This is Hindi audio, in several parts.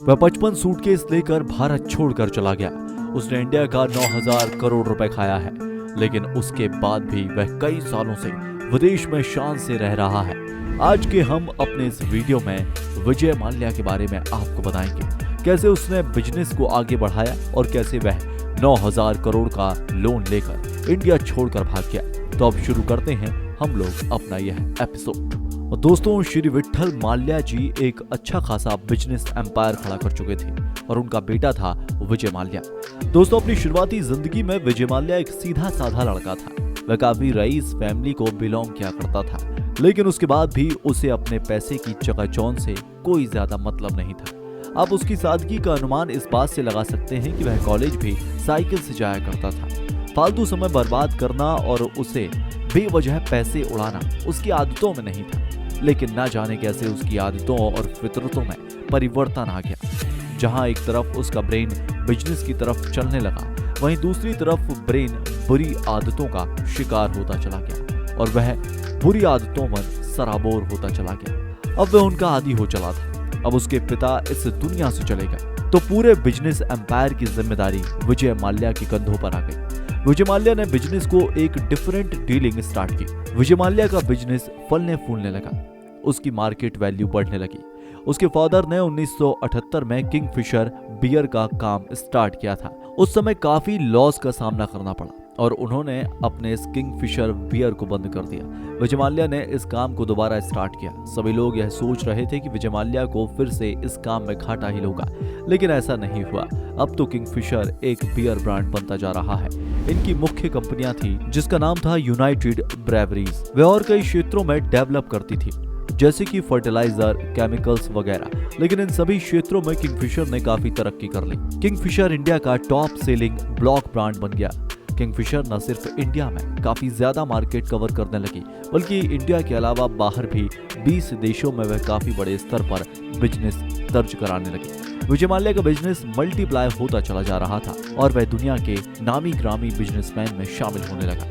वह 55 सूटकेस लेकर भारत छोड़कर चला गया। उसने इंडिया का 9,000 करोड़ रुपए खाया है, लेकिन उसके बाद भी वह कई सालों से विदेश में शान से रह रहा है। आज के हम अपने इस वीडियो में विजय माल्या के बारे में आपको बताएंगे, कैसे उसने बिजनेस को आगे बढ़ाया और कैसे वह 9,000 करोड़ का लोन लेकर इंडिया छोड़कर भाग गया। तो अब शुरू करते हैं हम लोग अपना यह एपिसोड। दोस्तों, श्री विट्ठल माल्या जी एक अच्छा खासा बिजनेस एम्पायर खड़ा कर चुके थे और उनका बेटा था विजय माल्या। दोस्तों, अपनी शुरुआती जिंदगी में विजय माल्या एक सीधा साधा लड़का था। वह काफी रईस फैमिली को बिलोंग किया करता था, लेकिन उसके बाद भी उसे अपने पैसे की चकाचौंध से कोई ज्यादा मतलब नहीं था। आप उसकी सादगी का अनुमान इस बात से लगा सकते हैं कि वह कॉलेज भी साइकिल से जाया करता था। फालतू समय बर्बाद करना और उसे बेवजह पैसे उड़ाना उसकी आदतों में नहीं था, लेकिन ना जाने कैसे उसकी आदतों और फितरतों में परिवर्तन आ गया। जहां एक तरफ उसका ब्रेन बिजनेस की तरफ चलने लगा, वहीं दूसरी तरफ ब्रेन बुरी आदतों का शिकार होता चला गया और वह बुरी आदतों में सराबोर होता चला गया। अब वह उनका आदी हो चला था। अब उसके पिता इस दुनिया से चले गए तो पूरे बिजनेस एम्पायर की जिम्मेदारी विजय माल्या के कंधों पर आ गई। विजय माल्या ने बिजनेस को एक डिफरेंट डीलिंग स्टार्ट की। विजय माल्या का बिजनेस फलने फूलने लगा, उसकी मार्केट वैल्यू बढ़ने लगी। उसके फादर ने 1978 में किंगफिशर बियर का काम स्टार्ट किया था। उस समय काफी लॉस का सामना करना पड़ा और उन्होंने अपने इस किंगफिशर बियर को बंद कर दिया। विजय माल्या ने इस काम को दोबारा स्टार्ट किया। सभी लोग यह सोच रहे थे कि विजय माल्या को फिर से इस काम में घाटा ही होगा, लेकिन ऐसा नहीं हुआ। अब तो किंगफिशर एक बियर ब्रांड बनता जा रहा है। इनकी मुख्य कंपनियां थी जिसका नाम था यूनाइटेड ब्रेवरीज। वे और कई क्षेत्रों में डेवलप करती थी, जैसे कि फर्टिलाइजर, केमिकल्स वगैरह, लेकिन इन सभी क्षेत्रों में किंगफिशर ने काफी तरक्की कर ली। किंगफिशर इंडिया का टॉप सेलिंग ब्लॉक ब्रांड बन गया। किंगफिशर न सिर्फ इंडिया में काफी ज्यादा मार्केट कवर करने लगी, बल्कि इंडिया के अलावा बाहर भी 20 देशों में वह काफी बड़े स्तर पर बिजनेस दर्ज कराने लगी। विजय माल्या का बिजनेस मल्टीप्लाई होता चला जा रहा था और वह दुनिया के नामी ग्रामी बिजनेसमैन में शामिल होने लगा।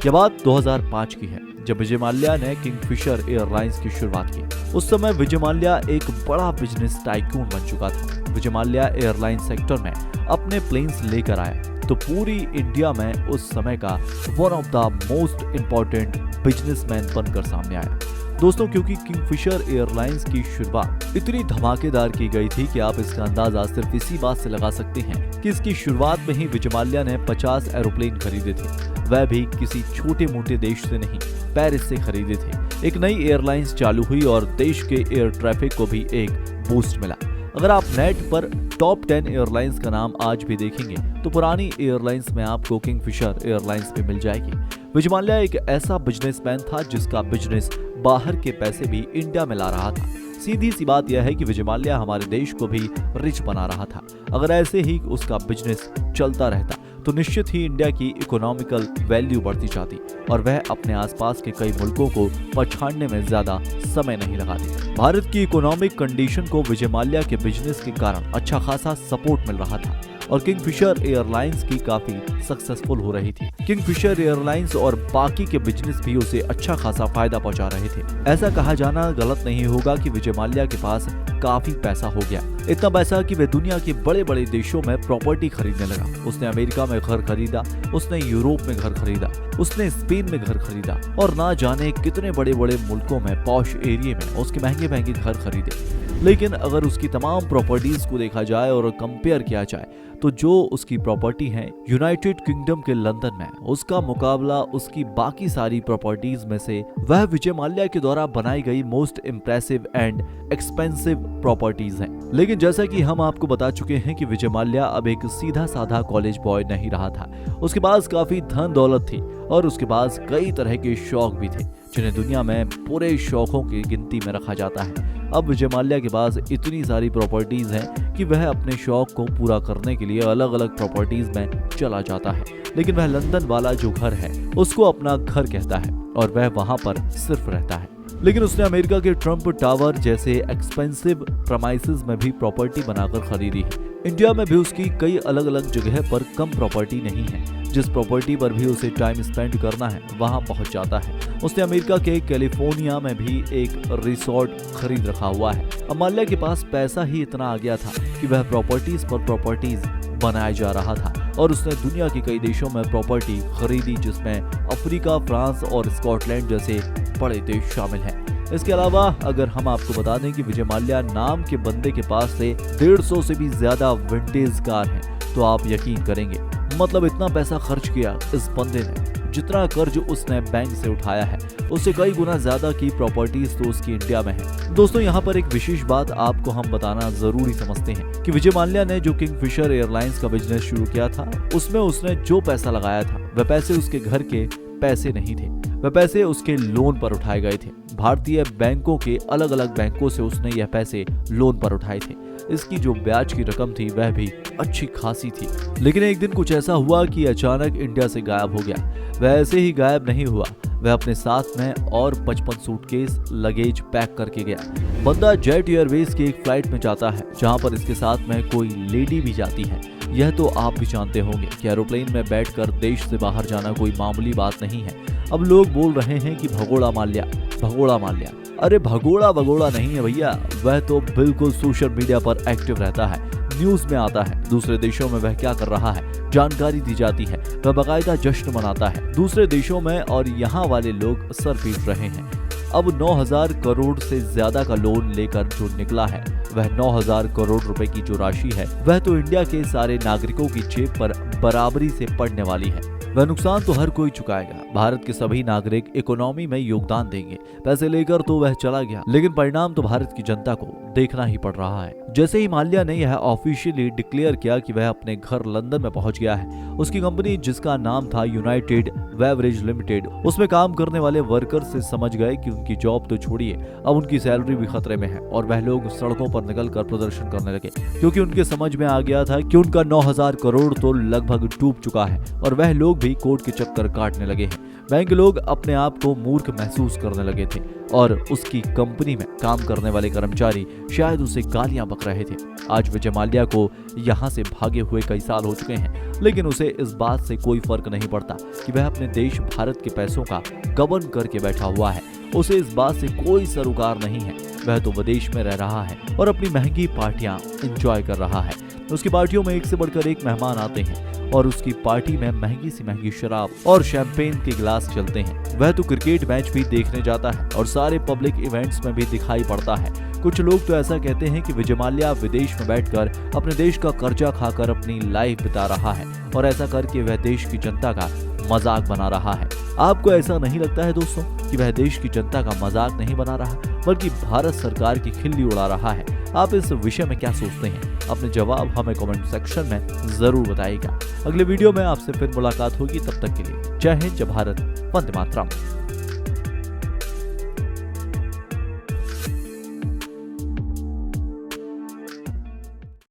यह बात 2005 की है, जब विजय माल्या ने किंगफिशर एयरलाइंस की शुरुआत की। उस समय विजय माल्या एक बड़ा बिजनेस टाइकून बन चुका था। विजय माल्या एयरलाइन सेक्टर में अपने प्लेन्स लेकर आया तो पूरी इंडिया में उस समय का one of the most important businessman बनकर सामने आया। दोस्तों, क्योंकि किंगफिशर एयरलाइंस की शुरुआत इतनी धमाकेदार की गई थी कि आप इसका अंदाजा सिर्फ इसी बात से लगा सकते हैं कि इसकी शुरुआत में ही विजय माल्या ने 50 एरोप्लेन खरीदे थे। वह भी किसी छोटे मोटे देश से नहीं, पेरिस से खरीदे थे। एक नई एयरलाइंस चालू हुई और देश के एयर ट्रैफिक को भी एक बूस्ट मिला। अगर आप नेट पर टॉप 10 एयरलाइंस का नाम आज भी देखेंगे तो पुरानी एयरलाइंस में आपको किंगफिशर एयरलाइंस भी मिल जाएगी। विजय माल्या एक ऐसा बिजनेसमैन था जिसका बिजनेस बाहर के पैसे भी इंडिया में ला रहा था। सीधी सी बात यह है कि विजय माल्या हमारे देश को भी रिच बना रहा था। अगर ऐसे ही उसका बिजनेस चलता रहता तो निश्चित ही इंडिया की इकोनॉमिकल वैल्यू बढ़ती जाती और वह अपने आसपास के कई मुल्कों को पछाड़ने में ज्यादा समय नहीं लगाती। भारत की इकोनॉमिक कंडीशन को विजय माल्या के बिजनेस के कारण अच्छा खासा सपोर्ट मिल रहा था और किंगफिशर एयरलाइंस की काफी सक्सेसफुल हो रही थी। किंगफिशर एयरलाइंस और बाकी के बिजनेस भी उसे अच्छा खासा फायदा पहुंचा रहे थे। ऐसा कहा जाना गलत नहीं होगा कि विजय माल्या के पास काफी पैसा हो गया, इतना पैसा कि वह दुनिया के बड़े बड़े देशों में प्रॉपर्टी खरीदने लगा। उसने अमेरिका में घर खरीदा, उसने यूरोप में घर खरीदा, उसने स्पेन में घर खरीदा और ना जाने कितने बड़े बड़े मुल्कों में पॉश एरिया में उसके महंगे महंगे घर खरीदे। लेकिन अगर उसकी तमाम प्रॉपर्टीज को देखा जाए और कंपेयर किया जाए तो जो उसकी प्रॉपर्टी है यूनाइटेड किंगडम के लंदन में, उसका मुकाबला उसकी बाकी सारी प्रॉपर्टीज में से वह विजय माल्या के द्वारा बनाई गई most impressive and expensive properties हैं। लेकिन जैसा कि हम आपको बता चुके हैं कि विजय माल्या अब एक सीधा साधा कॉलेज बॉय नहीं रहा था। उसके पास काफी धन दौलत थी और उसके पास कई तरह के शौक भी थे, जिन्हें दुनिया में बुरे शौकों की गिनती में रखा जाता है। अब विजय माल्या के पास इतनी सारी प्रॉपर्टीज हैं कि वह अपने शौक को पूरा करने के लिए अलग अलग प्रॉपर्टीज में चला जाता है। लेकिन वह लंदन वाला जो घर है उसको अपना घर कहता है और वह वहां पर सिर्फ रहता है। लेकिन उसने अमेरिका के ट्रंप टावर जैसे एक्सपेंसिव प्रमाइसेस में भी प्रॉपर्टी बनाकर खरीदी है। इंडिया में भी उसकी कई अलग अलग जगह पर कम प्रॉपर्टी नहीं है, जिस प्रॉपर्टी पर भी उसे टाइम स्पेंड करना है वहां पहुंच जाता है। उसने अमेरिका के कैलिफोर्निया में भी एक रिसोर्ट खरीद रखा हुआ है। अब माल्या के पास पैसा ही इतना आ गया था कि वह प्रॉपर्टीज पर प्रॉपर्टीज बनाया जा रहा था और उसने दुनिया के कई देशों में प्रॉपर्टी खरीदी, जिसमें अफ्रीका, फ्रांस और स्कॉटलैंड जैसे बड़े देश शामिल हैं। इसके अलावा अगर हम आपको बता दें कि विजय माल्या नाम के बंदे के पास से 150 से भी ज्यादा विंटेज कार हैं, तो आप यकीन करेंगे, मतलब इतना पैसा खर्च किया इस बंदे ने, जितना कर्ज उसने बैंक से उठाया है उससे कई गुना ज्यादा की प्रॉपर्टीज तो उसकी इंडिया में है। दोस्तों, यहाँ पर एक विशेष बात आपको हम बताना जरूरी समझते हैं कि विजय माल्या ने जो किंगफिशर एयरलाइंस का बिजनेस शुरू किया था, उसमें उसने जो पैसा लगाया था वह पैसे उसके घर के पैसे नहीं थे, वह पैसे उसके लोन पर उठाए गए थे। भारतीय बैंकों के अलग अलग बैंकों से उसने यह पैसे लोन पर उठाए थे। इसकी जो ब्याज की रकम थी वह भी अच्छी खासी थी। लेकिन एक दिन कुछ ऐसा हुआ कि अचानक इंडिया से गायब हो गया। वह ऐसे ही गायब नहीं हुआ, वह अपने साथ में और 55 सूटकेस लगेज पैक करके गया। बंदा जेट एयरवेज की एक फ्लाइट में जाता है जहां पर इसके साथ में कोई लेडी भी जाती है। यह तो आप भी जानते होंगे कि एरोप्लेन में बैठकर देश से बाहर जाना कोई मामूली बात नहीं है। अब लोग बोल रहे हैं कि भगोड़ा माल्या, भगोड़ा माल्या। अरे भगोड़ा भगोड़ा नहीं है भैया, वह तो बिल्कुल सोशल मीडिया पर एक्टिव रहता है, न्यूज में आता है, दूसरे देशों में वह क्या कर रहा है जानकारी दी जाती है, वह बाकायदा जश्न मनाता है दूसरे देशों में, और यहाँ वाले लोग सर पीट रहे हैं। अब 9,000 करोड़ से ज्यादा का लोन लेकर जो निकला है, वह 9,000 करोड़ रुपए की जो राशि है वह तो इंडिया के सारे नागरिकों की जेब पर बराबरी से पड़ने वाली है। वह नुकसान तो हर कोई चुकाएगा। भारत के सभी नागरिक इकोनॉमी में योगदान देंगे। पैसे लेकर तो वह चला गया, लेकिन परिणाम तो भारत की जनता को देखना ही पड़ रहा है। जैसे ही माल्या ने यह ऑफिशियली डिक्लेयर किया कि वह अपने घर लंदन में पहुंच गया है, उसकी कंपनी जिसका नाम था यूनाइटेड बेवरेज लिमिटेड, उसमें काम करने वाले वर्कर से समझ गए कि उनकी जॉब तो छोड़िए, अब उनकी सैलरी भी खतरे में है, और वह लोग सड़कों पर निकलकर प्रदर्शन करने लगे, क्योंकि उनके समझ में आ गया था कि उनका 9,000 करोड़ तो लगभग डूब चुका है और वह लोग भी कोर्ट के चक्कर काटने लगे हैं। बैंक लोग अपने आप को मूर्ख महसूस करने लगे थे और उसकी कंपनी में काम करने वाले कर्मचारी शायद उसे गालियां बक रहे थे। आज विजय माल्या को यहाँ से भागे हुए कई साल हो चुके हैं, लेकिन उसे इस बात से कोई फर्क नहीं पड़ता कि वह अपने देश भारत के पैसों का गबन करके बैठा हुआ है। उसे इस बात से कोई सरोकार नहीं है। वह तो विदेश में रह रहा है और अपनी महंगी पार्टियां एंजॉय कर रहा है। उसकी पार्टियों में एक से बढ़कर एक मेहमान आते हैं और उसकी पार्टी में महंगी सी महंगी शराब और शैंपेन के गिलास चलते हैं। वह तो क्रिकेट मैच भी देखने जाता है और सारे पब्लिक इवेंट्स में भी दिखाई पड़ता है। कुछ लोग तो ऐसा कहते हैं कि विजय माल्या विदेश में बैठकर अपने देश का कर्जा खाकर अपनी लाइफ बिता रहा है और ऐसा करके वह देश की जनता का मजाक बना रहा है। आपको ऐसा नहीं लगता है दोस्तों कि वह देश की जनता का मजाक नहीं बना रहा, बल्कि भारत सरकार की खिल्ली उड़ा रहा है? आप इस विषय में क्या सोचते हैं? अपने जवाब हमें कमेंट सेक्शन में जरूर बताइएगा। अगले वीडियो में आपसे फिर मुलाकात होगी, तब तक के लिए जय हिंद, जय भारत, वंदे मातरम।